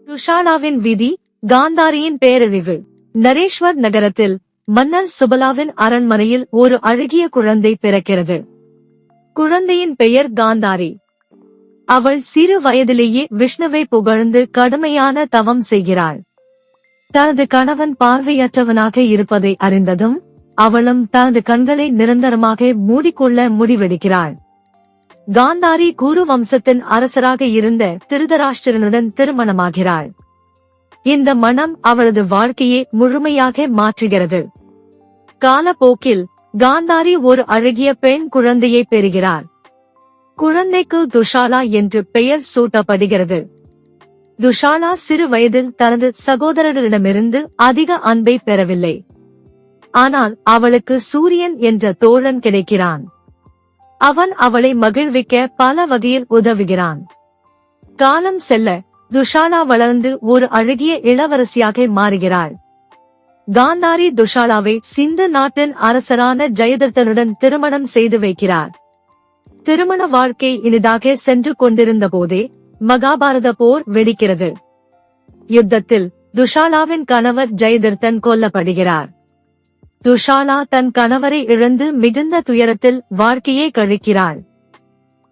துஷாலாவின் விதி, காந்தாரியின் பேரழிவு. நரேஷ்வர் நகரத்தில் மன்னர் சுபலாவின் அரண்மனையில் ஒரு அழகிய குழந்தை பிறக்கிறது. குழந்தையின் பெயர் காந்தாரி. அவள் சிறு வயதிலேயே விஷ்ணுவை புகழ்ந்து கடுமையான தவம் செய்கிறாள். தனது கணவன் பார்வையற்றவனாக இருப்பதை அறிந்ததும் அவளும் தனது கண்களை நிரந்தரமாக மூடிக்கொள்ள முடிவெடுக்கிறாள். காந்தாரி குரு வம்சத்தின் அரசராக இருந்த திருதராஷ்டிரனுடன் திருமணமாகிறாள். இந்த மணம் அவளது வாழ்க்கையை முழுமையாக மாற்றுகிறது. காலப்போக்கில் காந்தாரி ஒரு அழகிய பெண் குழந்தையை பெறுகிறார். குழந்தைக்கு துஷாலா என்று பெயர் சூட்டப்படுகிறது. துஷாலா சிறு வயதில் தனது சகோதரர்களிடமிருந்து அதிக அன்பை பெறவில்லை. ஆனால் அவளுக்கு சூரியன் என்ற தோழன் கிடைக்கிறான். அவன் அவளை மகிழ்விக்க பல வகையில் உதவுகிறான். காலம் செல்ல துஷாலா வளர்ந்து ஒரு அழகிய இளவரசியாக மாறுகிறாள். காந்தாரி துஷாலாவை சிந்து நாட்டின் அரசரான ஜெயதிர்த்தனுடன் திருமணம் செய்து வைக்கிறார். திருமண வாழ்க்கை இனிதாக சென்று கொண்டிருந்த போதே மகாபாரத போர் வெடிக்கிறது. யுத்தத்தில் துஷாலாவின் கணவர் ஜெயதிர்த்தன் கொல்லப்படுகிறார். துஷாலா தன் கணவரை இழந்து மிகுந்த துயரத்தில் வாழ்க்கையை கழிக்கிறாள்.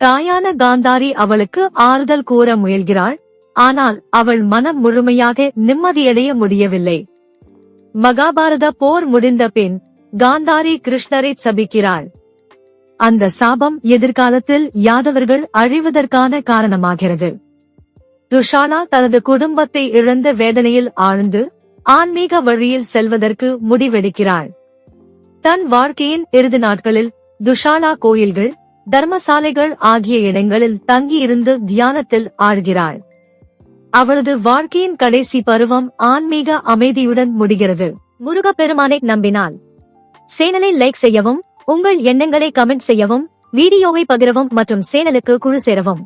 தாயான காந்தாரி அவளுக்கு ஆறுதல் கூற முயல்கிறாள். ஆனால் அவள் மனம் முழுமையாக நிம்மதியடைய முடியவில்லை. மகாபாரத போர் முடிந்த பின் காந்தாரி கிருஷ்ணரை சபிக்கிறாள். அந்த சாபம் எதிர்காலத்தில் யாதவர்கள் அழிவதற்கான காரணமாகிறது. துஷாலா தனது குடும்பத்தை இழந்த வேதனையில் ஆழ்ந்து ஆன்மீக வழியில் செல்வதற்கு முடிவெடுக்கிறாள். தன் வாழ்க்கையின் இறுதி நாட்களில் துஷாலா கோயில்கள், தர்மசாலைகள் ஆகிய இடங்களில் தங்கியிருந்து தியானத்தில் ஆழ்கிறாள். அவளது வாழ்க்கையின் கடைசி பருவம் ஆன்மீக அமைதியுடன் முடிகிறது. முருகப்பெருமானை நம்பினால் சேனலை லைக் செய்யவும், உங்கள் எண்ணங்களை கமெண்ட் செய்யவும், வீடியோவை பகிரவும் மற்றும் சேனலுக்கு குழு சேரவும்.